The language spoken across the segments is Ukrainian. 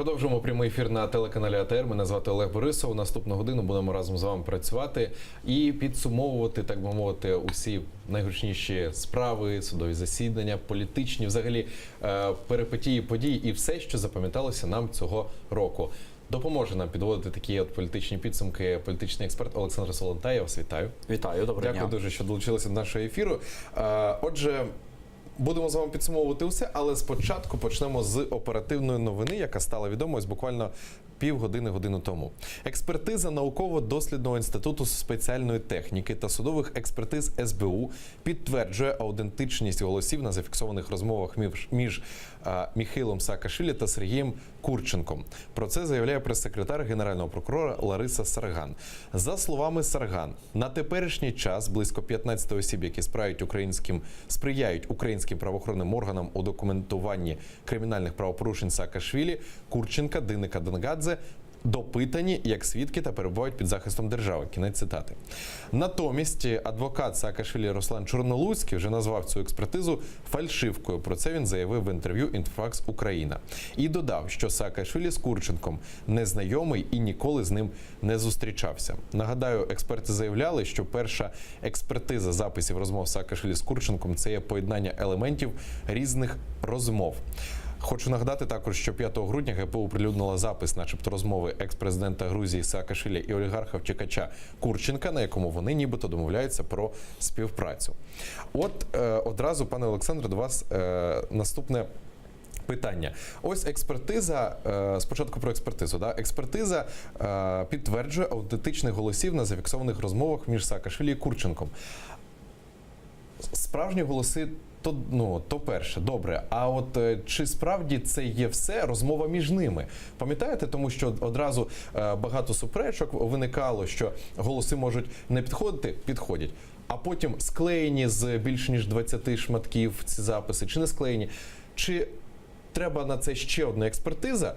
Продовжуємо прямий ефір на телеканалі АТR. Мене звати Олег Борисов. Наступну годину будемо разом з вами працювати і підсумовувати, так би мовити, усі найгучніші справи, судові засідання, політичні, взагалі перипетії, події і все, що запам'яталося нам цього року. Допоможе нам підводити такі от політичні підсумки політичний експерт Олександр Солонтай. Я вас вітаю. Вітаю, доброго дня. Дякую дуже, що долучилися до нашого ефіру. Отже, будемо з вами підсумовувати усе, але спочатку почнемо з оперативної новини, яка стала відомою ось буквально півгодини-годину тому. Експертиза Науково-дослідного інституту спеціальної техніки та судових експертиз СБУ підтверджує аутентичність голосів на зафіксованих розмовах між Міхеїлом Саакашвілі та Сергієм Курченком. Про це заявляє прес-секретар Генерального прокурора Лариса Сарган. За словами Сарган, на теперішній час близько 15 осіб, які сприяють українським правоохоронним органам у документуванні кримінальних правопорушень Саакашвілі, Курченка, Диника, Денгадзе, допитані як свідки та перебувають під захистом держави. Кінець цитати. Натомість адвокат Саакашвілі Руслан Чорнолуцький вже назвав цю експертизу фальшивкою. Про це він заявив в інтерв'ю «Інтерфакс Україна». І додав, що Саакашвілі з Курченком не знайомий і ніколи з ним не зустрічався. Нагадаю, експерти заявляли, що перша експертиза записів розмов Саакашвілі з Курченком – це є поєднання елементів різних розмов. Хочу нагадати також, що 5 грудня ГПУ оприлюднила запис, начебто, розмови екс-президента Грузії Саакашвілі і олігарха-втікача Курченка, на якому вони нібито домовляються про співпрацю. От одразу, пане Олександре, до вас наступне питання. Ось експертиза, спочатку про експертизу. Да? Експертиза підтверджує аутентичних голосів на зафіксованих розмовах між Саакашвілі і Курченком. Справжні голоси то перше, добре. А от чи справді це є все розмова між ними? Пам'ятаєте, тому що одразу багато суперечок виникало, що голоси можуть не підходити, підходять. А потім склеєні з більш ніж 20 шматків ці записи, чи не склеєні? Чи треба на це ще одна експертиза?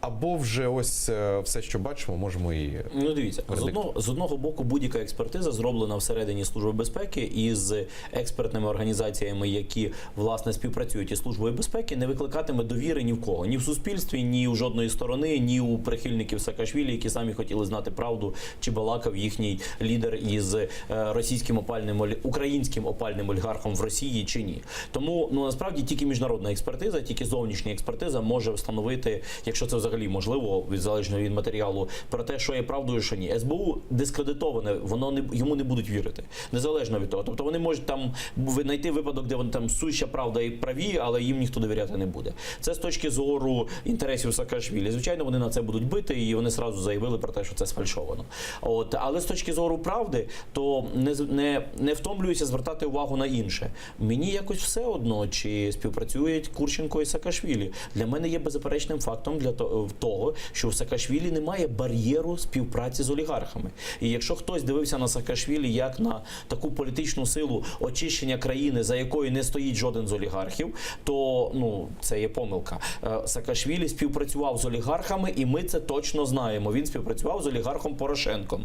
Або вже ось все, що бачимо, можемо і... Ну, дивіться, з одного боку будь-яка експертиза зроблена всередині Служби безпеки із експертними організаціями, які, власне, співпрацюють із Службою безпеки, не викликатиме довіри ні в кого. Ні в суспільстві, ні у жодної сторони, ні у прихильників Саакашвілі, які самі хотіли знати правду, чи балакав їхній лідер із українським опальним олігархом в Росії, чи ні. Тому, насправді, тільки міжнародна експертиза, тільки зовнішня експертиза може встановити, якщо це взагалі можливо, залежно від матеріалу, про те, що є правдою, що ні. СБУ дискредитоване, йому не будуть вірити. Незалежно від того. Тобто вони можуть там знайти випадок, де вони там суща правда і праві, але їм ніхто довіряти не буде. Це з точки зору інтересів Саакашвілі. Звичайно, вони на це будуть бити, і вони одразу заявили про те, що це сфальшовано. Але з точки зору правди, то не втомлююся звертати увагу на інше. Мені якось все одно, чи співпрацюють Курченко і Саакашвілі. Для мене є беззаперечним фактом того, що в Саакашвілі немає бар'єру співпраці з олігархами. І якщо хтось дивився на Саакашвілі як на таку політичну силу очищення країни, за якою не стоїть жоден з олігархів, то це є помилка. Саакашвілі співпрацював з олігархами, і ми це точно знаємо. Він співпрацював з олігархом Порошенком.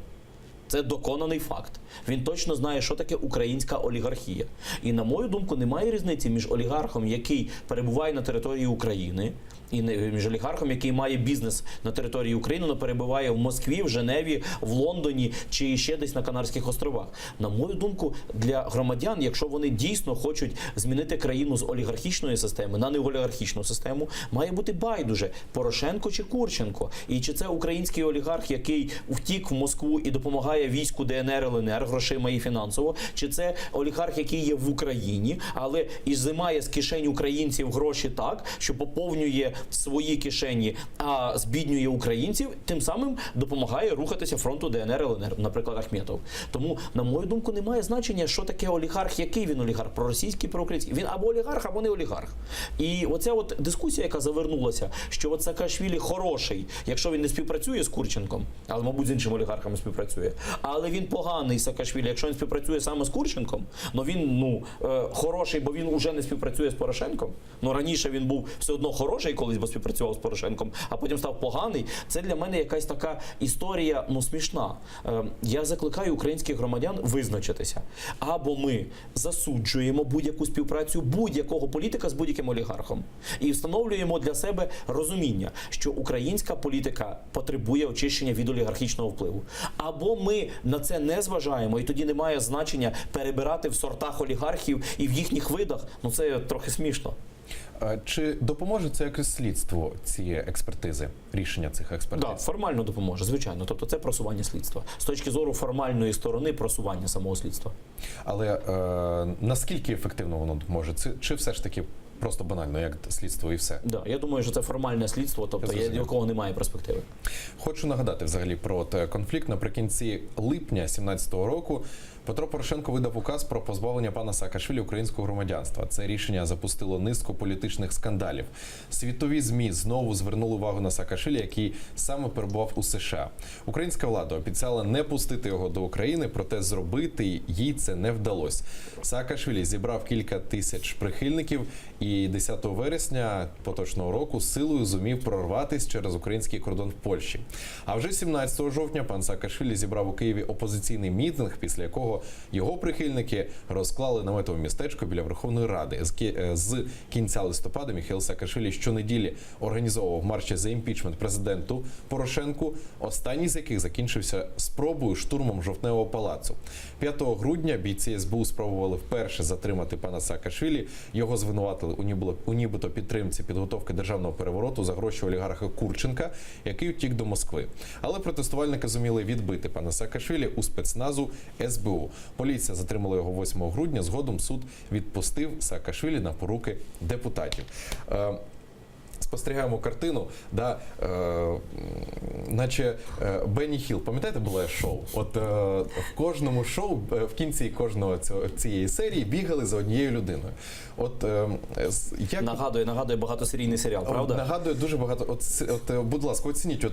Це доконаний факт. Він точно знає, що таке українська олігархія. І, на мою думку, немає різниці між олігархом, який перебуває на території України, і між олігархом, який має бізнес на території України, але перебуває в Москві, в Женеві, в Лондоні чи ще десь на Канарських островах. На мою думку, для громадян, якщо вони дійсно хочуть змінити країну з олігархічної системи на неолігархічну систему, має бути байдуже Порошенко чи Курченко. І чи це український олігарх, який втік в Москву і допомагає війську ДНР, ЛНР грошима і фінансово, чи це олігарх, який є в Україні, але ізимає з кишень українців гроші так, що поповнює свої кишені, а збіднює українців, тим самим допомагає рухатися фронту ДНР, ЛНР, наприклад, Ахметов. Тому, на мою думку, немає значення, що таке олігарх, який він олігарх, проросійський, проукраїнський. Він або олігарх, або не олігарх. І оця от дискусія, яка завернулася, що от Саакашвілі хороший, якщо він не співпрацює з Курченком, але, мабуть, з іншими олігархами співпрацює, але він поганий Саакашвілі, якщо він співпрацює саме з Курченком, но він хороший, бо він уже не співпрацює з Порошенком. Раніше він був все одно хороший, коли колись бо співпрацював з Порошенком, а потім став поганий, це для мене якась така історія, ну, смішна. Я закликаю українських громадян визначитися. Або ми засуджуємо будь-яку співпрацю будь-якого політика з будь-яким олігархом і встановлюємо для себе розуміння, що українська політика потребує очищення від олігархічного впливу. Або ми на це не зважаємо, і тоді немає значення перебирати в сортах олігархів і в їхніх видах. Ну це трохи смішно. Чи допоможе це якось слідство цієї експертизи, рішення цих експертиз? Так, формально допоможе, звичайно. Тобто це просування слідства. З точки зору формальної сторони просування самого слідства. Але наскільки ефективно воно допоможе? Чи все ж таки просто банально, як слідство і все? Да, я думаю, що це формальне слідство, тобто ні у кого немає перспективи. Хочу нагадати взагалі про конфлікт. Наприкінці липня 2017 року Петро Порошенко видав указ про позбавлення пана Саакашвілі українського громадянства. Це рішення запустило низку політичних скандалів. Світові ЗМІ знову звернули увагу на Саакашвілі, який саме перебував у США. Українська влада обіцяла не пустити його до України, проте зробити їй це не вдалося. Саакашвілі зібрав кілька тисяч прихильників і 10 вересня поточного року силою зумів прорватися через український кордон в Польщі. А вже 17 жовтня пан Саакашвілі зібрав у Києві опозиційний мітинг, після якого його прихильники розклали наметове містечко біля Верховної Ради. З кінця листопада Міхаїл Саакашвілі щонеділі організовував марші за імпічмент президенту Порошенку, останній з яких закінчився спробою штурмом Жовтневого палацу. 5 грудня бійці СБУ спробували вперше затримати пана Саакашвілі. Його звинуватили у нібито підтримці підготовки державного перевороту за гроші олігарха Курченка, який утік до Москви. Але протестувальники зуміли відбити пана Саакашвілі у спецназу СБУ. Поліція затримала його 8 грудня, згодом суд відпустив Саакашвілі на поруки депутатів. Спостерігаємо картину, наче Бенні Хілл, пам'ятаєте, було шоу? От в кожному шоу, в кінці кожного цієї серії бігали за однією людиною. Нагадує багатосерійний серіал, правда? Нагадує дуже багато. Будь ласка, оцініть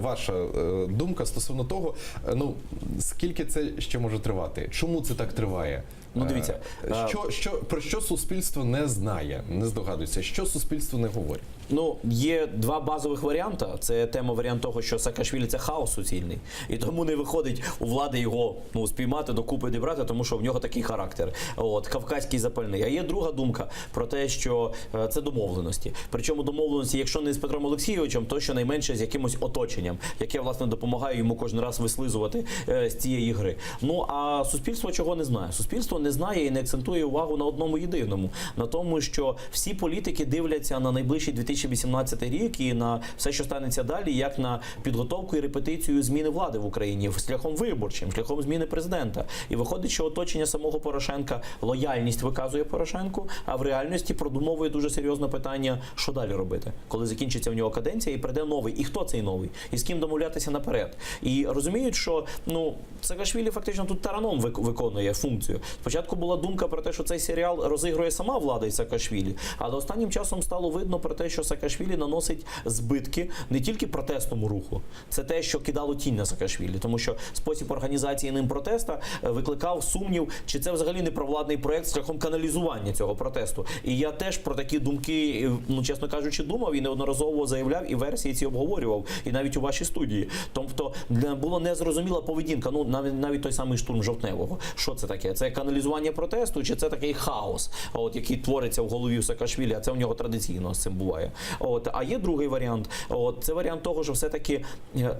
ваша думка стосовно того, скільки це ще може тривати? Чому це так триває? Ну, дивіться, про що суспільство не знає, не здогадується, що суспільство не говорить? Ну, є два базових варіанти. Це варіант того, що Саакашвілі – це хаос суцільний. І тому не виходить у влади його спіймати, докупи дібрати, тому що в нього такий характер. Кавказький запальний. А є друга думка про те, що це домовленості. Причому домовленості, якщо не з Петром Олексійовичем, то щонайменше з якимось оточенням, яке, власне, допомагає йому кожен раз вислизувати з цієї гри. Ну, а суспільство чого не знає? Суспільство не знає і не акцентує увагу на одному єдиному. На тому, що всі політики дивляться на найближчий 2018 рік і на все, що станеться далі, як на підготовку і репетицію зміни влади в Україні шляхом виборчим, шляхом зміни президента. І виходить, що оточення самого Порошенка лояльність виказує Порошенку, а в реальності продумовує дуже серйозне питання, що далі робити, коли закінчиться в нього каденція і прийде новий. І хто цей новий? І з ким домовлятися наперед? І розуміють, що Саакашвілі фактично тут тараном виконує функцію. Спочатку була думка про те, що цей серіал розігрує сама влада і Саакашвілі, але останнім часом стало видно про те, що Саакашвілі наносить збитки не тільки протестному руху. Це те, що кидало тінь на Саакашвілі, тому що спосіб організації ним протесту викликав сумнів, чи це взагалі не провладний проект шляхом каналізування цього протесту. І я теж про такі думки, чесно кажучи, думав і неодноразово заявляв, і версії ці обговорював, і навіть у вашій студії. Тобто була незрозуміла поведінка, навіть той самий штурм Жовтневого. Що це таке? Це каналізування протесту, чи це такий хаос, який твориться в голові у Саакашвілі, а це в нього традиційно з цим буває. А є другий варіант. Це варіант того, що все-таки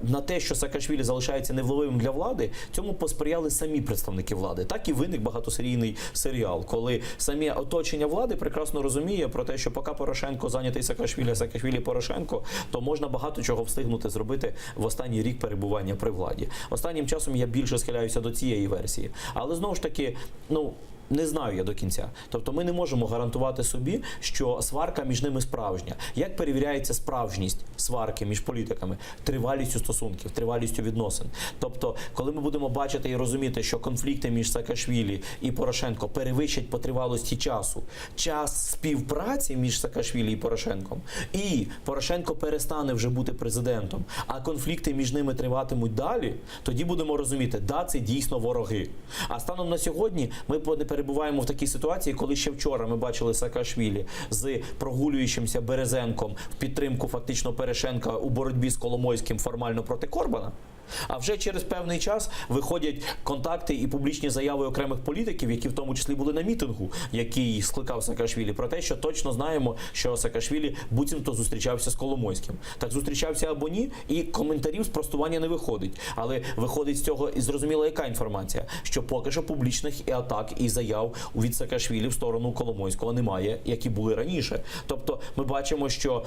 на те, що Саакашвілі залишається невловимим для влади, цьому посприяли самі представники влади. Так і виник багатосерійний серіал, коли самі оточення влади прекрасно розуміє про те, що поки Порошенко зайнятий Саакашвілі, а Саакашвілі Порошенко, то можна багато чого встигнути зробити в останній рік перебування при владі. Останнім часом я більше схиляюся до цієї версії. Але знову ж таки, не знаю я до кінця. Тобто ми не можемо гарантувати собі, що сварка між ними справжня. Як перевіряється справжність сварки між політиками? Тривалістю стосунків, тривалістю відносин. Тобто, коли ми будемо бачити і розуміти, що конфлікти між Саакашвілі і Порошенко перевищать по тривалості часу, час співпраці між Саакашвілі і Порошенком, і Порошенко перестане вже бути президентом, а конфлікти між ними триватимуть далі, тоді будемо розуміти, це дійсно вороги. А станом на сьогодні ми не перебуваємо перебуваємо в такій ситуації, коли ще вчора ми бачили Саакашвілі з прогулюючимся Березенком в підтримку фактично Порошенка у боротьбі з Коломойським формально проти Корбана. А вже через певний час виходять контакти і публічні заяви окремих політиків, які в тому числі були на мітингу, який скликав Саакашвілі, про те, що точно знаємо, що Саакашвілі буцімто зустрічався з Коломойським. Так зустрічався або ні, і коментарів спростування не виходить. Але виходить з цього і зрозуміла, яка інформація, що поки що публічних і атак, і заяв від Саакашвілі в сторону Коломойського немає, які були раніше. Тобто ми бачимо, що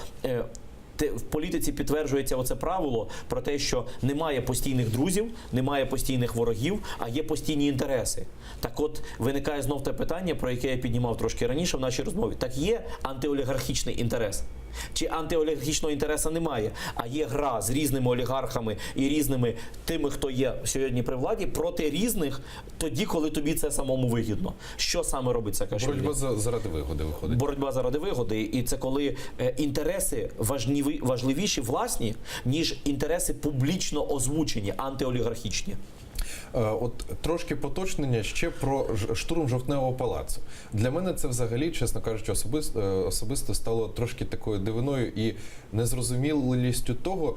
в політиці підтверджується оце правило про те, що немає постійних друзів, немає постійних ворогів, а є постійні інтереси. Так от, виникає знов те питання, про яке я піднімав трошки раніше в нашій розмові. Так є антиолігархічний інтерес? Чи антиолігархічного інтересу немає, а є гра з різними олігархами і різними тими, хто є сьогодні при владі, проти різних тоді, коли тобі це самому вигідно. Що саме робить Саакашвілі? Боротьба заради вигоди виходить. Боротьба заради вигоди, і це коли інтереси важливіші власні, ніж інтереси публічно озвучені, антиолігархічні. От трошки поточнення ще про штурм Жовтневого палацу. Для мене це взагалі, чесно кажучи, особисто стало трошки такою дивиною і незрозумілістю того,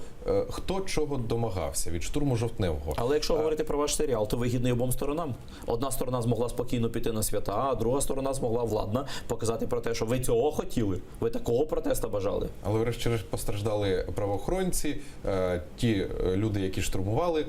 хто чого домагався від штурму Жовтневого. Але якщо говорити про ваш серіал, то вигідний обом сторонам. Одна сторона змогла спокійно піти на свята, а друга сторона змогла владно показати про те, що ви цього хотіли, ви такого протесту бажали. Але врешті-решт постраждали правоохоронці, ті люди, які штурмували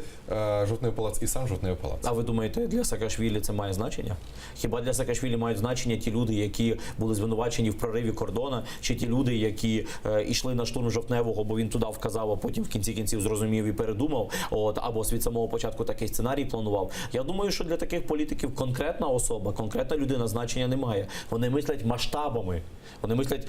Жовтневий палац і сам Жовтневий палац. А ви думаєте, для Саакашвілі це має значення? Хіба для Саакашвілі мають значення ті люди, які були звинувачені в прориві кордону, чи ті люди, які йшли на штурм Жовтневого, бо він туди вказав, а потім в кінці кінців зрозумів і передумав, або від самого початку такий сценарій планував? Я думаю, що для таких політиків конкретна особа, конкретна людина значення не має. Вони мислять масштабами, вони мислять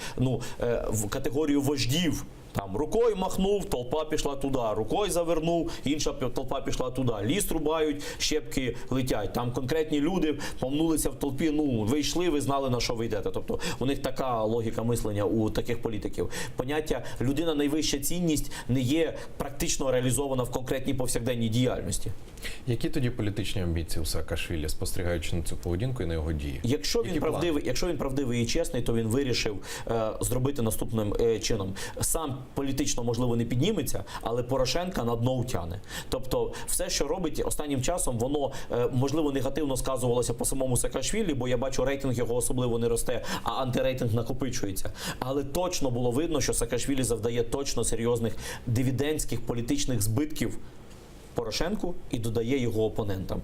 в категорію вождів. Там рукою махнув, толпа пішла туди, рукою завернув, інша толпа пішла туди. Ліс рубають, щепки летять. Там конкретні люди помнулися в толпі, ви йшли, ви знали, на що ви йдете. Тобто у них така логіка мислення у таких політиків. Поняття людина найвища цінність не є практично реалізована в конкретній повсякденній діяльності. Які тоді політичні амбіції у Саакашвілі, спостерігаючи на цю поведінку і на його дії? Якщо він правдивий і чесний, то він вирішив зробити наступним чином. Сам політично, можливо, не підніметься, але Порошенка на дно утягне. Тобто все, що робить останнім часом, воно, можливо, негативно сказувалося по самому Саакашвілі, бо я бачу, рейтинг його особливо не росте, а антирейтинг накопичується. Але точно було видно, що Саакашвілі завдає точно серйозних дивідендських політичних збитків Порошенку і додає його опонентам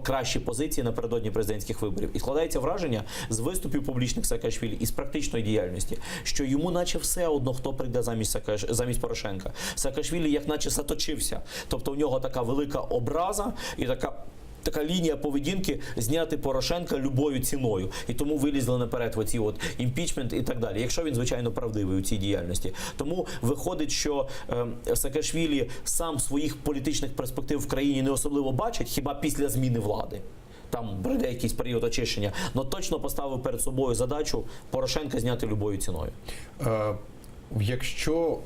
кращі позиції напередодні президентських виборів. І складається враження з виступів публічних Саакашвілі і з практичної діяльності, що йому наче все одно, хто прийде замість Порошенка. Саакашвілі як наче заточився. Тобто у нього така велика образа і така лінія поведінки зняти Порошенка любою ціною. І тому вилізли наперед в оці імпічмент і так далі. Якщо він, звичайно, правдивий у цій діяльності. Тому виходить, що Саакашвілі сам своїх політичних перспектив в країні не особливо бачить, хіба після зміни влади. Там прийде якийсь період очищення. Но точно поставив перед собою задачу Порошенка зняти любою ціною. Якщо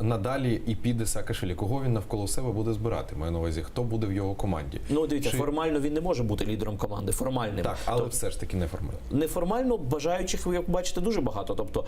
надалі і піде Саакашвілі, кого він навколо себе буде збирати? Маю на увазі, хто буде в його команді? Дивіться, формально він не може бути лідером команди, формальним. Так, але все ж таки неформально. Неформально бажаючих, ви як бачите, дуже багато. Тобто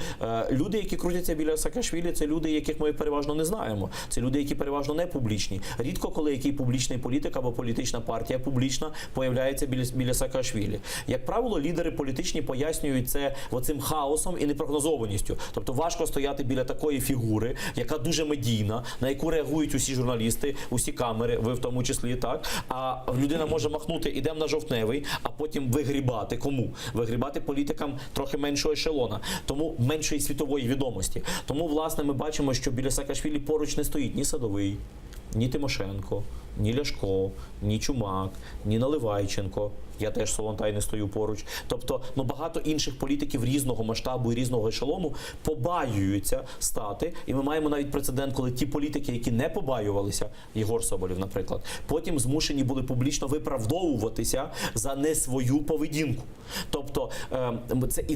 люди, які крутяться біля Саакашвілі, це люди, яких ми переважно не знаємо. Це люди, які переважно не публічні. Рідко, коли який публічний політик або політична партія публічна появляється біля Саакашвілі. Як правило, лідери політичні пояснюють це оцим хаосом і непрогнозованістю. Тобто важко стояти біля такої фігури, яка дуже медійна, на яку реагують усі журналісти, усі камери, ви в тому числі, так? А людина може махнути, ідемо на Жовтневий, а потім вигрібати. Кому? Вигрібати політикам трохи меншого ешелона, тому меншої світової відомості. Тому, власне, ми бачимо, що біля Саакашвілі поруч не стоїть ні Садовий, ні Тимошенко, ні Ляшко, ні Чумак, ні Наливайченко. Я теж Солонтай не стою поруч. Тобто, багато інших політиків різного масштабу і різного ешелону побаюються стати. І ми маємо навіть прецедент, коли ті політики, які не побаювалися, Єгор Соболєв, наприклад, потім змушені були публічно виправдовуватися за не свою поведінку. Тобто,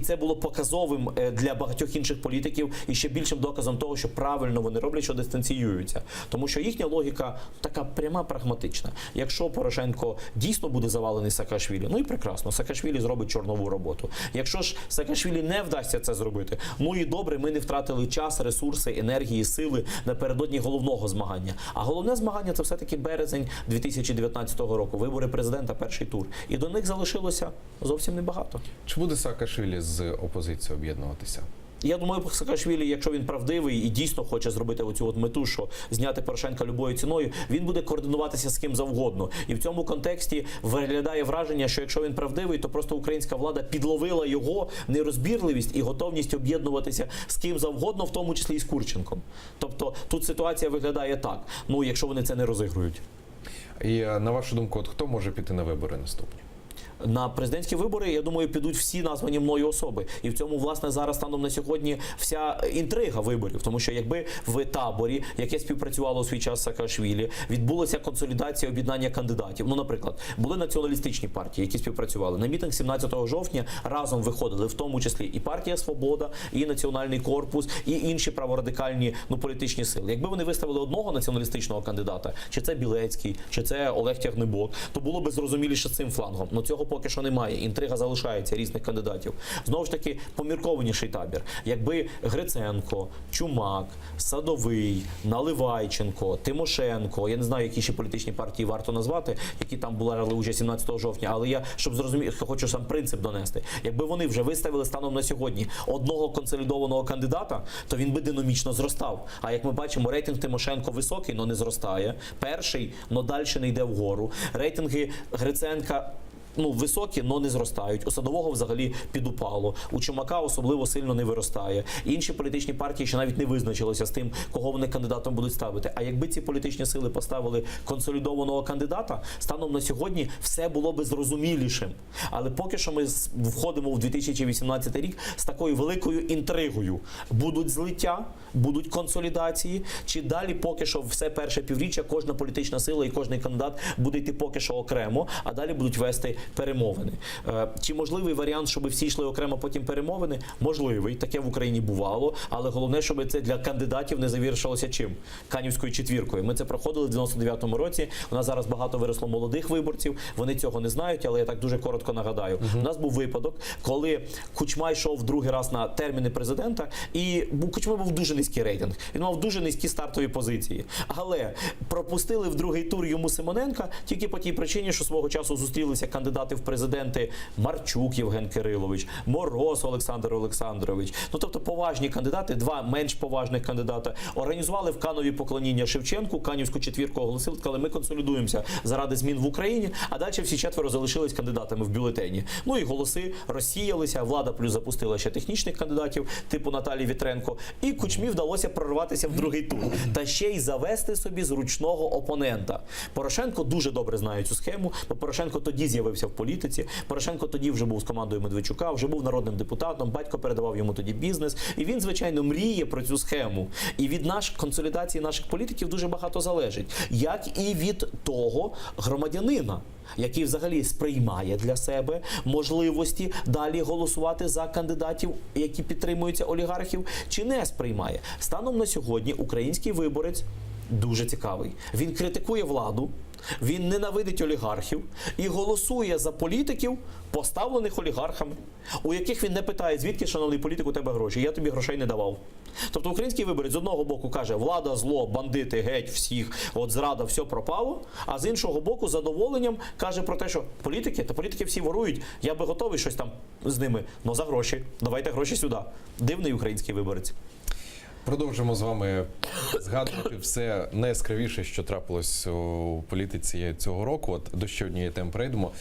це було показовим для багатьох інших політиків і ще більшим доказом того, що правильно вони роблять, що дистанціюються. Тому що їхня логіка така пряма прагматична. Якщо Порошенко дійсно буде завалений Саакашвілі, ну і прекрасно, Саакашвілі зробить чорнову роботу. Якщо ж Саакашвілі не вдасться це зробити, ну і добре, ми не втратили час, ресурси, енергії, сили напередодні головного змагання. А головне змагання – це все-таки березень 2019 року, вибори президента, перший тур. І до них залишилося зовсім небагато. Чи буде Саакашвілі з опозицією об'єднуватися? Я думаю, Саакашвілі, якщо він правдивий і дійсно хоче зробити оцю от мету, що зняти Порошенка любою ціною, він буде координуватися з ким завгодно. І в цьому контексті виглядає враження, що якщо він правдивий, то просто українська влада підловила його нерозбірливість і готовність об'єднуватися з ким завгодно, в тому числі і з Курченком. Тобто тут ситуація виглядає так, ну якщо вони це не розігрують. І на вашу думку, от хто може піти на вибори наступні? На президентські вибори, я думаю, підуть всі названі мною особи. І в цьому, власне, зараз станом на сьогодні вся інтрига виборів. Тому що якби в таборі, яке співпрацювало у свій час з Саакашвілі, відбулася консолідація об'єднання кандидатів. Ну, наприклад, були націоналістичні партії, які співпрацювали. На мітинг 17 жовтня разом виходили, в тому числі і партія «Свобода», і Національний корпус, і інші праворадикальні політичні сили. Якби вони виставили одного націоналістичного кандидата, чи це Білецький, чи це Олег Тягнибок, то було би зрозуміліше цим флангом. Но цього поки що немає. Інтрига залишається різних кандидатів. Знову ж таки, поміркованіший табір. Якби Гриценко, Чумак, Садовий, Наливайченко, Тимошенко, я не знаю, які ще політичні партії варто назвати, які там брали участь 17 жовтня, але я, щоб зрозуміти, хочу сам принцип донести. Якби вони вже виставили станом на сьогодні одного консолідованого кандидата, то він би динамічно зростав. А як ми бачимо, рейтинг Тимошенко високий, але не зростає. Перший, але далі не йде вгору. Рейтинги Гриценка високі, але не зростають. У Садового взагалі підупало. У Чумака особливо сильно не виростає. Інші політичні партії ще навіть не визначилися з тим, кого вони кандидатом будуть ставити. А якби ці політичні сили поставили консолідованого кандидата, станом на сьогодні все було би зрозумілішим. Але поки що ми входимо в 2018 рік з такою великою інтригою. Будуть злиття, будуть консолідації, чи далі поки що все перше півріччя кожна політична сила і кожний кандидат буде йти поки що окремо, а далі будуть вести перемовини. Чи можливий варіант, щоб всі йшли окремо потім перемовини? Можливий. Таке в Україні бувало. Але головне, щоб це для кандидатів не завершилося чим? Канівською четвіркою. Ми це проходили в 99-му році. У нас зараз багато виросло молодих виборців. Вони цього не знають, але я так дуже коротко нагадаю. У нас був випадок, коли Кучма йшов другий раз на терміни президента, і у Кучми був дуже низький рейтинг. Він мав дуже низькі стартові позиції. Але пропустили в другий тур йому Симоненка тільки по тій причині, що свого часу зустрілися кандидати в президенти Марчук Євген Кирилович, Мороз Олександр Олександрович. Тобто поважні кандидати, два менш поважних кандидата, організували в Канові поклоніння Шевченку, Канівську четвірку оголосили, сказали, ми консолідуємося заради змін в Україні, а далі всі четверо залишились кандидатами в бюлетені. І голоси розсіялися, влада плюс запустила ще технічних кандидатів, типу Наталії Вітренко, і Кучмі вдалося прорватися в другий тур. Та ще й завести собі зручного опонента. Порошенко дуже добре знає цю схему, бо Порошенко тоді з'явився в політиці. Порошенко тоді вже був з командою Медведчука, вже був народним депутатом, батько передавав йому тоді бізнес. І він, звичайно, мріє про цю схему. І від консолідації наших політиків дуже багато залежить. Як і від того громадянина, який взагалі сприймає для себе можливості далі голосувати за кандидатів, які підтримуються олігархів, чи не сприймає. Станом на сьогодні український виборець дуже цікавий. Він критикує владу, він ненавидить олігархів і голосує за політиків, поставлених олігархами, у яких він не питає, звідки, шановний політик, у тебе гроші, я тобі грошей не давав. Тобто український виборець з одного боку каже, влада, зло, бандити, геть, всіх, зрада, все пропало, а з іншого боку, з задоволенням каже про те, що політики всі ворують, я би готовий щось там з ними, но за гроші, давайте гроші сюди. Дивний український виборець. Продовжимо з вами згадувати все найяскравіше, що трапилось у політиці цього року. От до ще однієї теми перейдемо.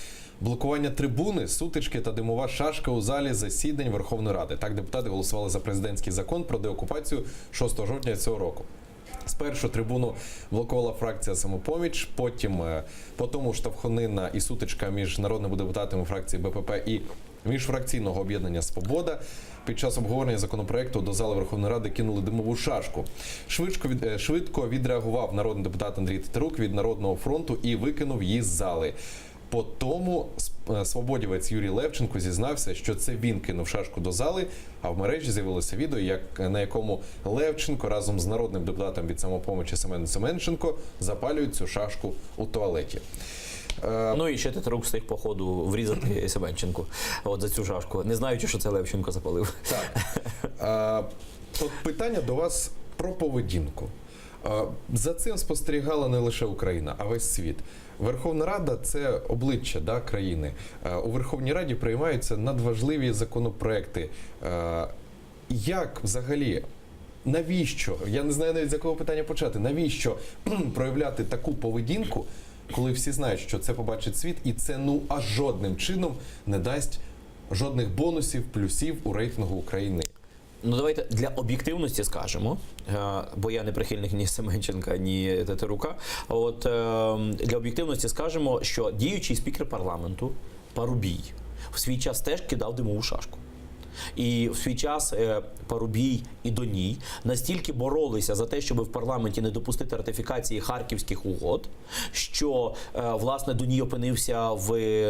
Блокування трибуни, сутички та димова шашка у залі засідань Верховної Ради. Так депутати голосували за президентський закон про деокупацію 6 жовтня цього року. Спершу трибуну блокувала фракція «Самопоміч», потім по тому штовханина і сутичка між народними депутатами фракції БПП і міжфракційного об'єднання «Свобода». Під час обговорення законопроекту до зали Верховної Ради кинули димову шашку. Швидко відреагував народний депутат Андрій Тетерук від Народного фронту і викинув її з зали. По тому свободівець Юрій Левченко зізнався, що це він кинув шашку до зали, а в мережі з'явилося відео, на якому Левченко разом з народним депутатом від «Самопомочі» Семеном Семенченко запалюють цю шашку у туалеті. Ну і ще Тетерук встиг по ходу врізати Семенченку от за цю шашку, не знаючи, що це Левченко запалив. Так. От питання до вас про поведінку. За цим спостерігала не лише Україна, а весь світ. Верховна Рада – це обличчя країни. У Верховній Раді приймаються надважливі законопроекти. Як взагалі, навіщо, я не знаю навіть з якого питання почати, навіщо проявляти таку поведінку, коли всі знають, що це побачить світ, і це аж жодним чином не дасть жодних бонусів, плюсів у рейтингу України? Ну, давайте для об'єктивності скажемо, бо я не прихильник ні Семенченка, ні Тетерука. От для об'єктивності скажемо, що діючий спікер парламенту Парубій в свій час теж кидав димову шашку. І в свій час Парубій і Доній настільки боролися за те, щоб в парламенті не допустити ратифікації Харківських угод, що, власне, Доній опинився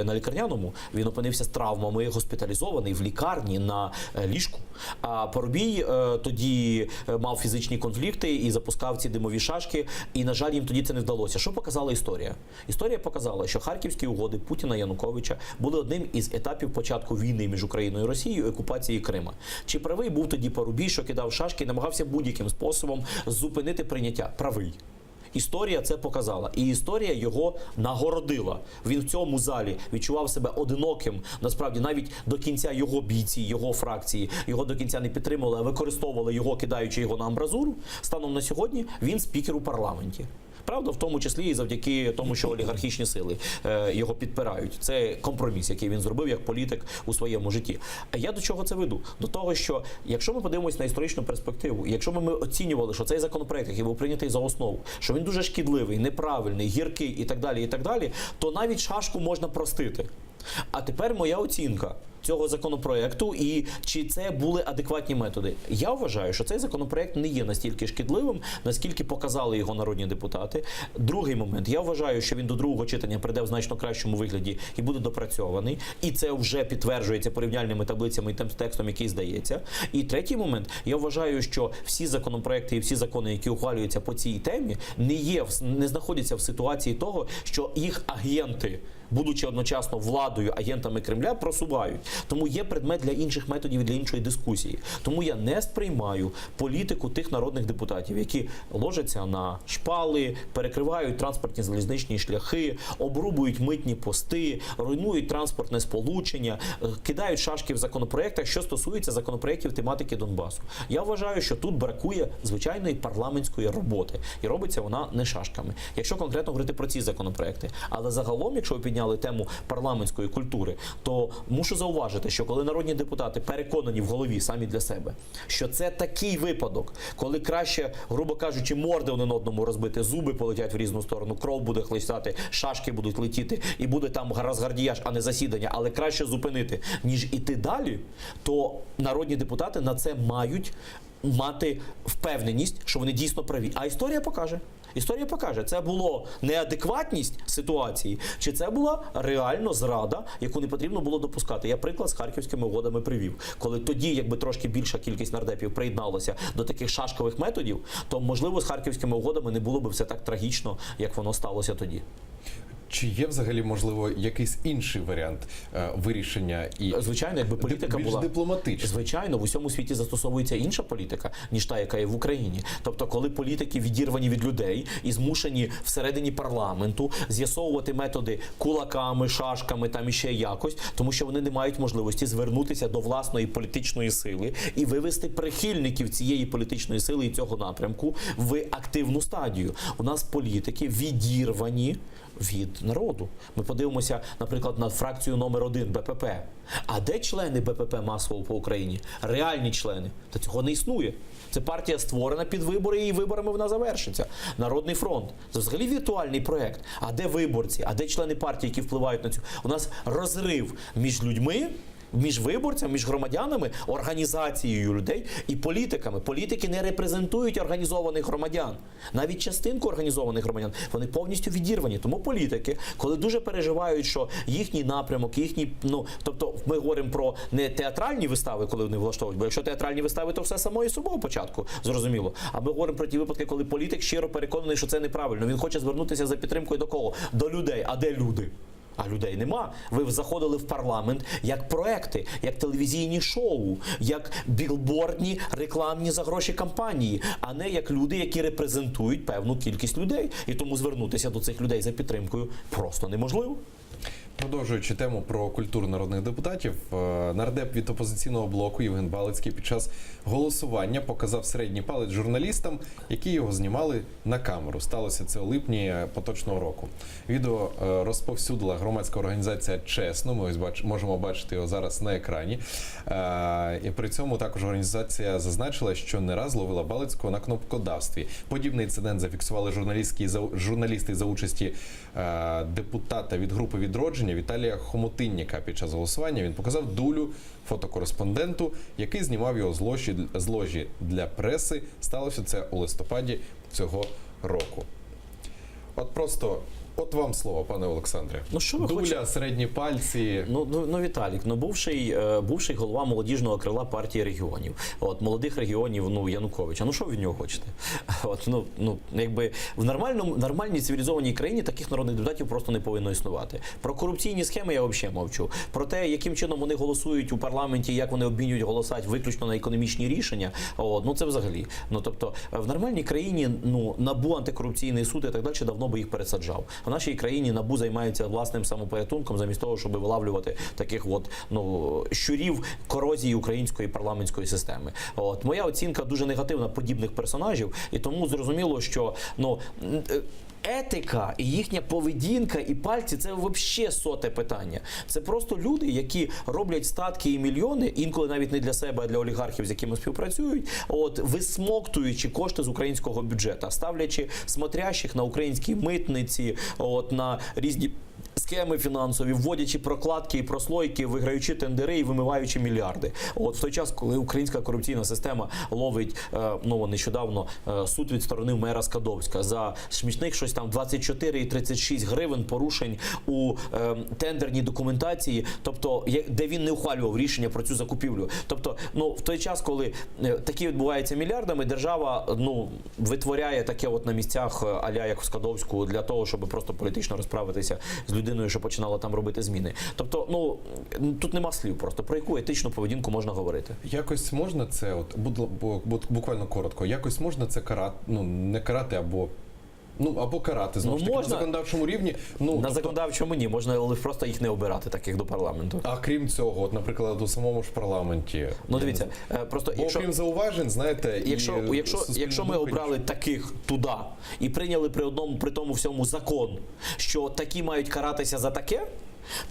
на лікарняному, він опинився з травмами, госпіталізований в лікарні на ліжку. А Парубій тоді мав фізичні конфлікти і запускав ці димові шашки, і, на жаль, їм тоді це не вдалося. Що показала історія? Історія показала, що Харківські угоди Путіна і Януковича були одним із етапів початку війни між Україною і Росією, окупації Крима. Чи правий був тоді Парубій, що кидав шашки і намагався будь-яким способом зупинити прийняття? Правий. Історія це показала. І історія його нагородила. Він в цьому залі відчував себе одиноким. Насправді, навіть до кінця його бійці, його фракції, його до кінця не підтримували, а використовували його, кидаючи його на амбразуру. Станом на сьогодні він спікер у парламенті. Правда, в тому числі і завдяки тому, що олігархічні сили його підпирають. Це компроміс, який він зробив як політик у своєму житті. А я до чого це веду? До того, що якщо ми подивимося на історичну перспективу, якщо ми оцінювали, що цей законопроект, який був прийнятий за основу, що він дуже шкідливий, неправильний, гіркий і так далі, то навіть шашку можна простити. А тепер моя оцінка цього законопроекту і чи це були адекватні методи. Я вважаю, що цей законопроект не є настільки шкідливим, наскільки показали його народні депутати. Другий момент. Я вважаю, що він до другого читання прийде в значно кращому вигляді і буде допрацьований. І це вже підтверджується порівняльними таблицями і тим текстом, який здається. І третій момент. Я вважаю, що всі законопроекти і всі закони, які ухвалюються по цій темі, не знаходяться в ситуації того, що їх агенти, будучи одночасно владою, агентами Кремля, просувають. Тому є предмет для інших методів і для іншої дискусії. Тому я не сприймаю політику тих народних депутатів, які ложаться на шпали, перекривають транспортні залізничні шляхи, обрубують митні пости, руйнують транспортне сполучення, кидають шашки в законопроектах, що стосується законопроектів тематики Донбасу. Я вважаю, що тут бракує звичайної парламентської роботи. І робиться вона не шашками. Якщо конкретно говорити про ці законопроекти. Але загалом, якщо ви підняли тему парламентської культури, то мушу зауважити, що коли народні депутати переконані в голові самі для себе, що це такий випадок, коли краще, грубо кажучи, морди один одному розбити, зуби полетять в різну сторону, кров буде хлистати, шашки будуть летіти і буде там розгардіяж, а не засідання, але краще зупинити, ніж іти далі, то народні депутати на це мають мати впевненість, що вони дійсно праві. А історія покаже. Історія покаже, це було неадекватність ситуації, чи це була реально зрада, яку не потрібно було допускати. Я приклад з Харківськими угодами привів. Коли тоді, якби трошки більша кількість нардепів приєдналася до таких шашкових методів, то, можливо, з Харківськими угодами не було б все так трагічно, як воно сталося тоді. Чи є взагалі, можливо, якийсь інший варіант вирішення і звичайно, якби політика більш була дипломатична? Звичайно, в усьому світі застосовується інша політика, ніж та, яка є в Україні. Тобто, коли політики відірвані від людей і змушені всередині парламенту з'ясовувати методи кулаками, шашками, там іще якось, тому що вони не мають можливості звернутися до власної політичної сили і вивести прихильників цієї політичної сили і цього напрямку в активну стадію. У нас політики відірвані від народу. Ми подивимося, наприклад, на фракцію номер 1 БПП. А де члени БПП масово по Україні? Реальні члени. Та цього не існує. Це партія створена під вибори, і виборами вона завершиться. Народний фронт. Це взагалі віртуальний проект. А де виборці? А де члени партії, які впливають на цю? У нас розрив між людьми, між виборцями, між громадянами, організацією людей і політиками. Політики не репрезентують організованих громадян. Навіть частинку організованих громадян, вони повністю відірвані. Тому політики, коли дуже переживають, що їхній напрямок, тобто ми говоримо про не театральні вистави, коли вони влаштовують, бо якщо театральні вистави, то все само і собою початку, зрозуміло. А ми говоримо про ті випадки, коли політик щиро переконаний, що це неправильно. Він хоче звернутися за підтримкою до кого? До людей. А де люди? А людей нема. Ви заходили в парламент як проекти, як телевізійні шоу, як білбордні рекламні за гроші кампанії, а не як люди, які репрезентують певну кількість людей. І тому звернутися до цих людей за підтримкою просто неможливо. Продовжуючи тему про культуру народних депутатів, нардеп від опозиційного блоку Євген Балицький під час голосування показав середній палець журналістам, які його знімали на камеру. Сталося це у липні поточного року. Відео розповсюдила громадська організація «Чесно». Ми ось можемо бачити його зараз на екрані. І при цьому також організація зазначила, що не раз ловила Балицького на кнопкодавстві. Подібний інцидент зафіксували журналісти за участі депутата від групи «Відродження» Віталія Хомутинніка. Під час голосування він показав дулю фотокореспонденту, який знімав його з ложі для преси. Сталося це у листопаді цього року. От вам слово, пане Олександре. Ну, що ви Дуля, хочете? Середні пальці. Віталік, бувший голова молодіжного крила партії регіонів. Молодих регіонів, Януковича. Що ви від нього хочете? Якби в нормальній цивілізованій країні таких народних депутатів просто не повинно існувати. Про корупційні схеми я взагалі мовчу. Про те, яким чином вони голосують у парламенті, як вони обмінюють голоси виключно на економічні рішення, це взагалі. Тобто, в нормальній країні, НАБУ, антикорупційний суд і так далі давно би їх пересаджав. В нашій країні НАБУ займається власним самопорятунком замість того, щоб вилавлювати таких щурів корозії української парламентської системи. Моя оцінка дуже негативна подібних персонажів, і тому зрозуміло, що етика і їхня поведінка і пальці – це взагалі соте питання. Це просто люди, які роблять статки і мільйони, інколи навіть не для себе, а для олігархів, з якими співпрацюють, висмоктуючи кошти з українського бюджету, ставлячи смотрящих на українській митниці, на різні схеми фінансові, вводячи прокладки і прослойки, виграючи тендери і вимиваючи мільярди. В той час, коли українська корупційна система ловить, нещодавно суд відсторонив мера Скадовська за смішних щось там 24,36 гривень порушень у тендерній документації, тобто де він не ухвалював рішення про цю закупівлю. Тобто, в той час, коли такі відбуваються мільярдами, держава витворяє таке на місцях а-ля як в Скадовську для того, щоб просто політично розправитися з людиною, що починала там робити зміни. Тобто, тут нема слів просто. Про яку етичну поведінку можна говорити? Якось можна це, буквально коротко, якось можна це карати, не карати, або карати, знову ж таки, можна. на законодавчому рівні. На законодавчому ні, можна просто їх не обирати, таких до парламенту. А крім цього, наприклад, у самому ж парламенті. Дивіться, просто окрім зауважень, знаєте, якщо ми обрали таких туди і прийняли при тому всьому закон, що такі мають каратися за таке,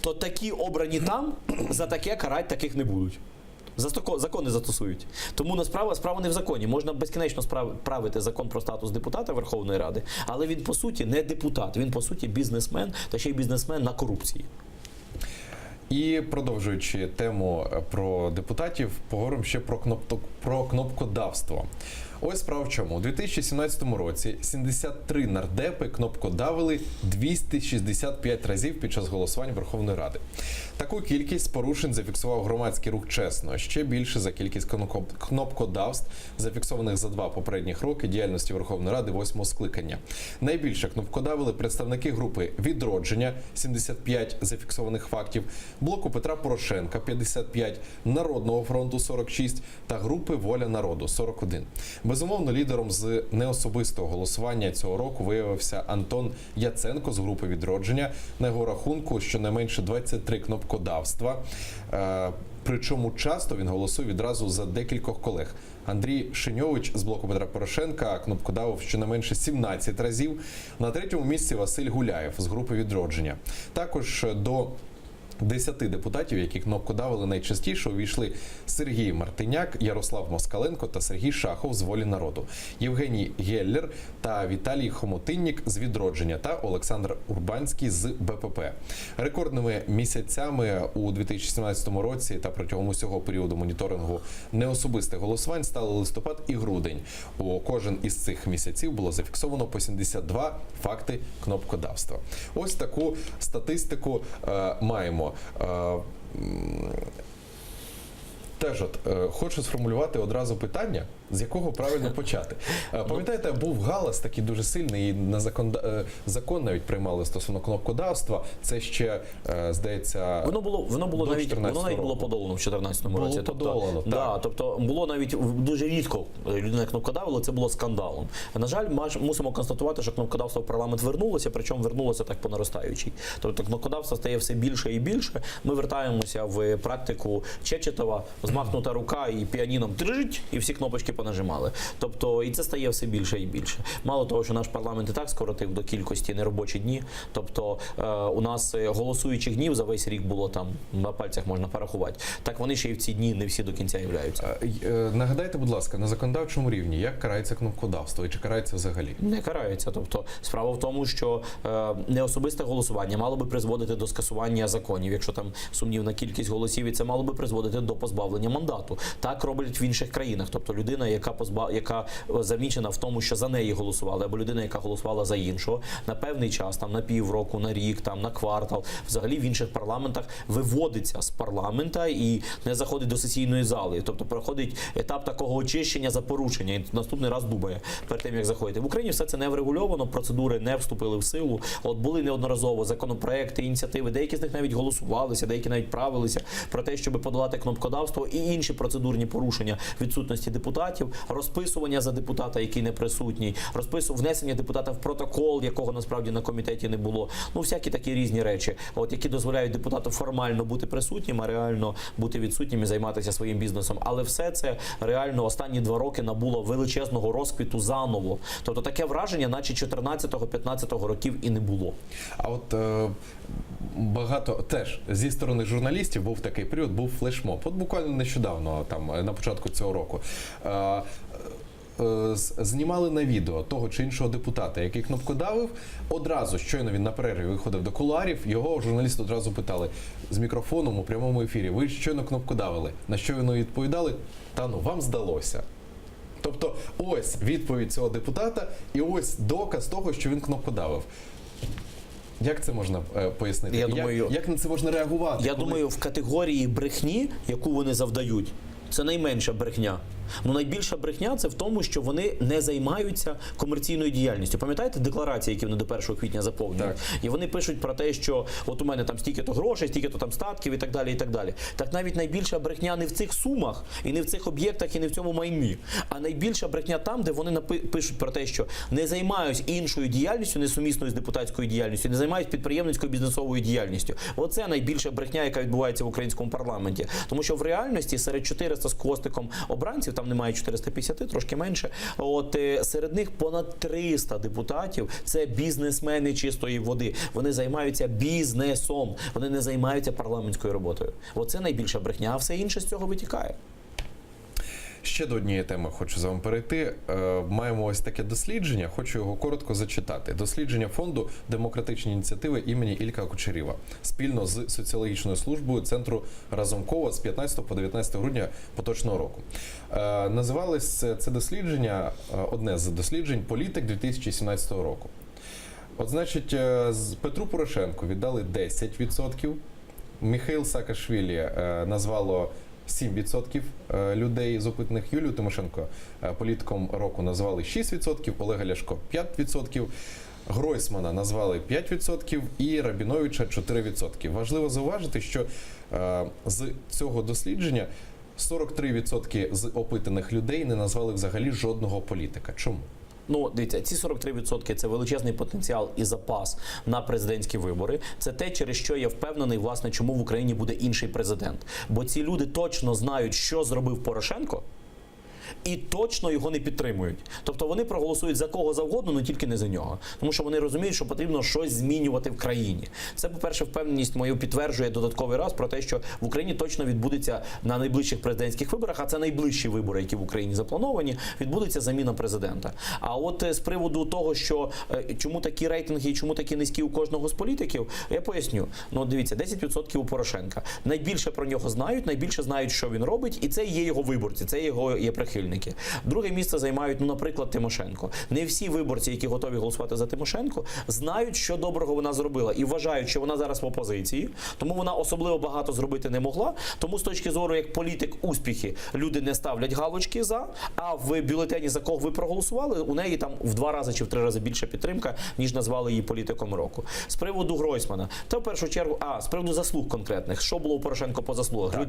то такі обрані там за таке карати таких не будуть. Закон не застосують. Тому справа не в законі. Можна безкінечно правити закон про статус депутата Верховної Ради, але він, по суті, не депутат. Він, по суті, бізнесмен, та ще й бізнесмен на корупції. І продовжуючи тему про депутатів, поговоримо ще про кнопкодавство. Ось справа в чому. У 2017 році 73 нардепи кнопкодавили 265 разів під час голосувань Верховної Ради. Таку кількість порушень зафіксував громадський рух «Чесно». Ще більше за кількість кнопкодавств, зафіксованих за 2 попередніх роки діяльності Верховної Ради 8-го скликання. Найбільше кнопкодавили представники групи «Відродження» – 75 зафіксованих фактів, блоку Петра Порошенка – 55, Народного фронту – 46 та групи «Воля народу» – 41. Безумовно, лідером з неособистого голосування цього року виявився Антон Яценко з групи «Відродження». На його рахунку щонайменше 23 кнопкодавства. Причому часто він голосує відразу за декількох колег. Андрій Шиньович з блоку Петра Порошенка кнопкодавив щонайменше 17 разів. На 3-му місці Василь Гуляєв з групи «Відродження». Також до 10 депутатів, які кнопкодавили найчастіше, увійшли Сергій Мартиняк, Ярослав Москаленко та Сергій Шахов з «Волі народу», Євгеній Геллер та Віталій Хомотиннік з «Відродження» та Олександр Урбанський з БПП. Рекордними місяцями у 2017 році та протягом усього періоду моніторингу неособистих голосувань стали листопад і грудень. У кожен із цих місяців було зафіксовано по 72 факти кнопкодавства. Ось таку статистику маємо. Теж хочу сформулювати одразу питання, з якого правильно почати. Пам'ятаєте, був галас такий дуже сильний, і закон навіть приймали стосовно кнопкодавства. Це ще, здається, воно навіть було подолано в 2014 році. Тобто було навіть дуже рідко людина кнопкодавила, це було скандалом. На жаль, мусимо констатувати, що кнопкодавство в парламент вернулося, причому вернулося так по наростаючій. Тобто кнопкодавство стає все більше і більше. Ми вертаємося в практику Чечетова, змахнута рука і піаніном дрижить, і всі кнопочки понажимали. Тобто, і це стає все більше і більше. Мало того, що наш парламент і так скоротив до кількості неробочі дні. Тобто, у нас голосуючих днів за весь рік було там, на пальцях можна порахувати. Так вони ще й в ці дні не всі до кінця являються. Нагадайте, будь ласка, на законодавчому рівні, як карається кнопкодавство і чи карається взагалі? Не карається. Тобто, справа в тому, що неособисте голосування мало би призводити до скасування законів, якщо там сумнівна кількість голосів, і це мало би призводити до позбавлення мандату. Так роблять в інших країнах. Тобто людина, яка замічена в тому, що за неї голосували, або людина, яка голосувала за іншого, на певний час, там на півроку, на рік, там на квартал, взагалі в інших парламентах виводиться з парламента і не заходить до сесійної зали. Тобто проходить етап такого очищення за порушення і наступний раз думає перед тим, як заходити. В Україні все це не врегульовано, процедури не вступили в силу. От були неодноразово законопроекти, ініціативи, деякі з них навіть голосувалися, деякі навіть правилися про те, щоб подолати кнопкодавство і інші процедурні порушення відсутності депутатів, розписування за депутата, який не присутній, внесення депутата в протокол, якого насправді на комітеті не було. Ну, всякі такі різні речі, які дозволяють депутату формально бути присутнім, а реально бути відсутнім і займатися своїм бізнесом. Але все це реально останні 2 роки набуло величезного розквіту заново. Тобто таке враження, наче 14-15 років і не було. А от багато теж зі сторони журналістів був такий період, був флешмоб. От буквально нещодавно, там на початку цього року, знімали на відео того чи іншого депутата, який кнопкодавив. Одразу, щойно він на перерві виходив до кулуарів, його журналісти одразу питали з мікрофоном у прямому ефірі: ви щойно кнопкодавили? На що вони відповідали: та ну, вам здалося. Тобто ось відповідь цього депутата і ось доказ того, що він кнопкодавив. Як це можна пояснити? Як на це можна реагувати? Я думаю, в категорії брехні, яку вони завдають, це найменша брехня. Ну, найбільша брехня – це в тому, що вони не займаються комерційною діяльністю. Пам'ятаєте декларації, які вони до 1 квітня заповнюють? І вони пишуть про те, що от у мене там стільки-то грошей, стільки-то там статків і так далі, і так далі. Так навіть найбільша брехня не в цих сумах, і не в цих об'єктах, і не в цьому майні. А найбільша брехня там, де вони пишуть про те, що не займаюсь іншою діяльністю, несумісною з депутатською діяльністю, не займаюсь підприємницькою бізнесовою діяльністю. Оце найбільша брехня, яка відбувається в українському парламенті. Тому що в реальності серед 400 з хвостиком обранців, там немає 450, трошки менше. От серед них понад 300 депутатів – це бізнесмени чистої води. Вони займаються бізнесом, вони не займаються парламентською роботою. Оце найбільша брехня, а все інше з цього витікає. Ще до однієї теми хочу з вами перейти. Маємо ось таке дослідження, хочу його коротко зачитати. Дослідження фонду «Демократичні ініціативи» імені Ілька Кучерєва спільно з соціологічною службою Центру Разумкова з 15 по 19 грудня поточного року. Називалось це дослідження, одне з досліджень, «Політик 2017 року». От, значить, Петру Порошенку віддали 10%, Міхаїл Саакашвілі назвало 7% людей з опитаних, Юлію Тимошенко політиком року назвали 6%, Олега Ляшко 5%, Гройсмана назвали 5% і Рабіновича 4%. Важливо зауважити, що з цього дослідження 43% з опитаних людей не назвали взагалі жодного політика. Чому? Ну, дивіться, ці 43% – це величезний потенціал і запас на президентські вибори. Це те, через що я впевнений, власне, чому в Україні буде інший президент. Бо ці люди точно знають, що зробив Порошенко, і точно його не підтримують. Тобто вони проголосують за кого завгодно, але тільки не за нього. Тому що вони розуміють, що потрібно щось змінювати в країні. Це, по-перше, впевненість мою підтверджує додатковий раз про те, що в Україні точно відбудеться на найближчих президентських виборах, а це найближчі вибори, які в Україні заплановані, відбудеться заміна президента. А от з приводу того, що чому такі рейтинги і чому такі низькі у кожного з політиків, я поясню. Ну, дивіться, 10% у Порошенка. Найбільше про нього знають, найбільше знають, що він робить, і це є його виборці, це його є прихильники. Друге місце займають, ну, наприклад, Тимошенко. Не всі виборці, які готові голосувати за Тимошенко, знають, що доброго вона зробила, і вважають, що вона зараз в опозиції, тому вона особливо багато зробити не могла. Тому з точки зору, як політик успіхи, люди не ставлять галочки за, а в бюлетені, за кого ви проголосували, у неї там в 2 рази чи в 3 рази більша підтримка, ніж назвали її політиком року. З приводу Гройсмана, та в першу чергу, з приводу заслуг конкретних, що було у Порошенко по заслугах, так.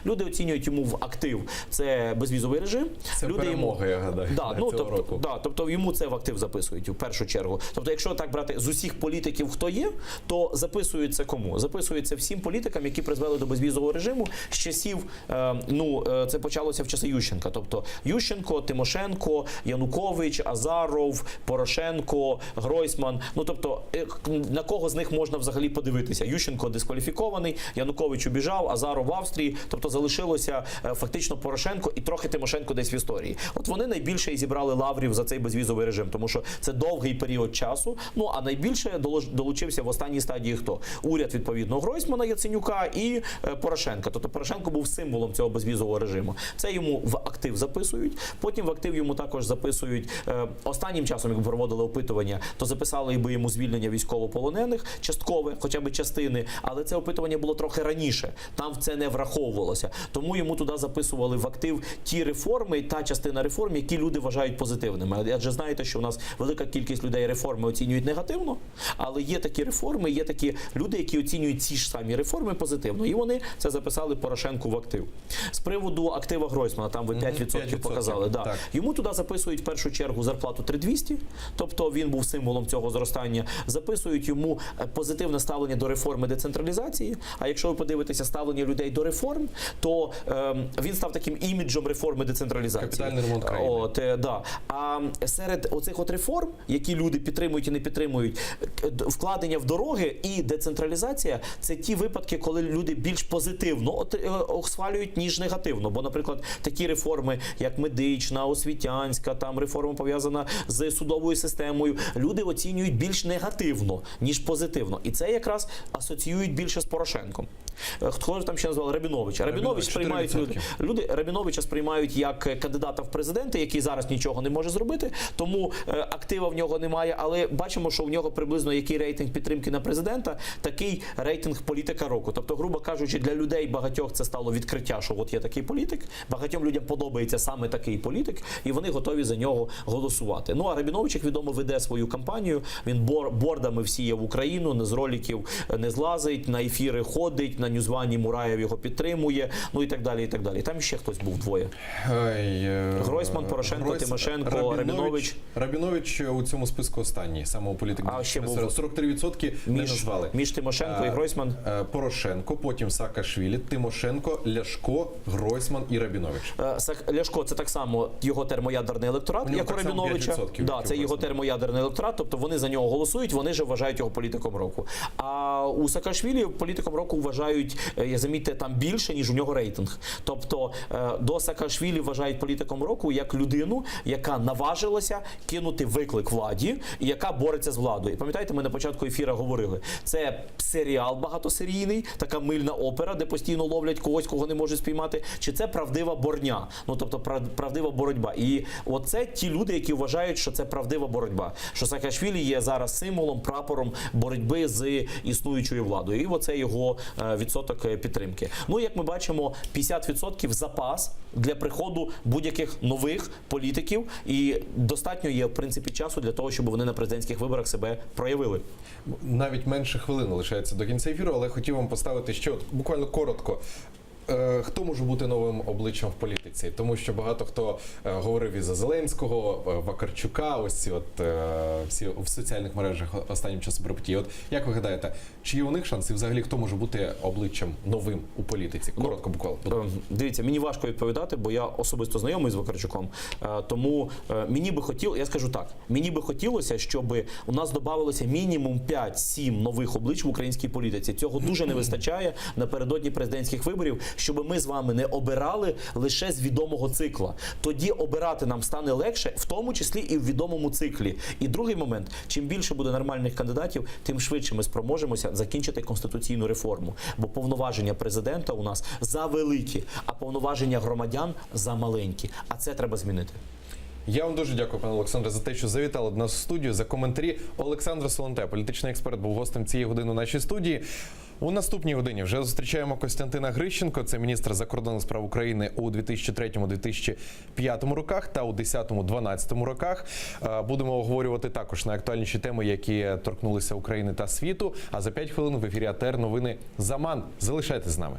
Люди оцінюють йому в актив, це безвізовий режим. Це люди перемога, я гадаю, цього року. Тобто йому це в актив записують в першу чергу. Тобто, якщо так брати з усіх політиків, хто є, то записується кому? Записується всім політикам, які призвели до безвізового режиму з часів, це почалося в часи Ющенка. Тобто Ющенко, Тимошенко, Янукович, Азаров, Порошенко, Гройсман. Ну, тобто, на кого з них можна взагалі подивитися? Ющенко дискваліфікований, Янукович убіжав, Азаров в Австрії. Тобто залишилося фактично Порошенко і трохи Тимошенко десь в історії. От вони найбільше і зібрали лаврів за цей безвізовий режим, тому що це довгий період часу. Ну, а найбільше долучився в останній стадії хто? Уряд, відповідно, Гройсмана, Яценюка і Порошенка. Тобто Порошенко був символом цього безвізового режиму. Це йому в актив записують. Потім в актив йому також записують. Останнім часом, як проводили опитування, то записали би йому звільнення військовополонених, часткове, хоча б частини, але це опитування було трохи раніше. Там це не враховувалося. Тому йому туди записували в актив ті реформи, та частина реформ, які люди вважають позитивними. Адже знаєте, що у нас велика кількість людей реформи оцінюють негативно, але є такі реформи, є такі люди, які оцінюють ці ж самі реформи позитивно. І вони це записали Порошенку в актив. З приводу актива Гройсмана, там ви 5% показали. Да. Йому туди записують в першу чергу зарплату 3200, тобто він був символом цього зростання. Записують йому позитивне ставлення до реформи децентралізації, а якщо ви подивитеся ставлення людей до реформ, то він став таким іміджем реформи децентралізації. Капітальний ремонт країни. А серед оцих от реформ, які люди підтримують і не підтримують, вкладення в дороги і децентралізація – це ті випадки, коли люди більш позитивно схвалюють, ніж негативно. Бо, наприклад, такі реформи, як медична, освітянська, там реформа пов'язана з судовою системою, люди оцінюють більш негативно, ніж позитивно. І це якраз асоціюють більше з Порошенком. Хто ж там ще назвав? Рабіновича. Рабінович сприймають люди. Рабіновича сприймають як кандидата в президенти, який зараз нічого не може зробити, тому актива в нього немає, але бачимо, що в нього приблизно який рейтинг підтримки на президента, такий рейтинг політика року. Тобто, грубо кажучи, для людей багатьох це стало відкриття, що от є такий політик, багатьом людям подобається саме такий політик, і вони готові за нього голосувати. Ну, а Рабінович, як відомо, веде свою кампанію, він бордами всіє в Україну, не з роликів не злазить, на ефіри ходить, на Ньюзвані Мураєв його підтримує, ну і так далі, і так далі. Там ще хтось був двоє. Гройсман, Порошенко, Тимошенко, Рабінович. Рабінович у цьому списку останній, самого політика. А ще був 43% не назвали. Між Тимошенко і Гройсман. Порошенко, потім Саакашвілі, Тимошенко, Ляшко, Гройсман і Рабінович. Ляшко – це так само його термоядерний електорат, як у Рабіновича. Да, це його термоядерний електорат, тобто вони за нього голосують, вони ж вважають його політиком року. А у Саакашвілі політиком року вважають, замітьте, там більше, ніж у нього рейтинг. Тобто до Саакашвілі вважають політиком року як людину, яка наважилася кинути виклик владі і яка бореться з владою. І пам'ятаєте, ми на початку ефіру говорили, це серіал багатосерійний, така мильна опера, де постійно ловлять когось, кого не можуть спіймати, чи це правдива борня, ну тобто правдива боротьба. І оце ті люди, які вважають, що це правдива боротьба, що Саакашвілі є зараз символом, прапором боротьби з існуючою владою. І оце його відсоток підтримки. Ну, як ми бачимо, 50% запас для приходу будь-яких нових політиків, і достатньо є, в принципі, часу для того, щоб вони на президентських виборах себе проявили. Навіть менше хвилини лишається до кінця ефіру, але хотів вам поставити ще буквально коротко. Хто може бути новим обличчям в політиці? Тому що багато хто говорив і за Зеленського, Вакарчука, ось ці всі в соціальних мережах останнім часом перипетії. От як ви гадаєте, чи є у них шанс і взагалі хто може бути обличчям новим у політиці? Коротко, буквально. Дивіться, мені важко відповідати, бо я особисто знайомий з Вакарчуком. Тому мені би хотілося, я скажу так, мені би хотілося, щоб у нас додавалося мінімум 5-7 нових облич в українській політиці. Цього дуже не вистачає напередодні президентських виборів, щоб ми з вами не обирали лише з відомого цикла. Тоді обирати нам стане легше, в тому числі і в відомому циклі. І другий момент, чим більше буде нормальних кандидатів, тим швидше ми спроможемося закінчити конституційну реформу. Бо повноваження президента у нас завеликі, а повноваження громадян замаленькі. А це треба змінити. Я вам дуже дякую, пане Олександре, за те, що завітали до нас в студію, за коментарі. Олександр Солонте, політичний експерт, був гостем цієї години у нашій студії. У наступній годині вже зустрічаємо Костянтина Грищенко, це міністр закордонних справ України у 2003-2005 роках та у 2010-2012 роках. Будемо обговорювати також найактуальніші теми, які торкнулися України та світу. А за 5 хвилин в ефірі АТR новини «Заман». Залишайтесь з нами.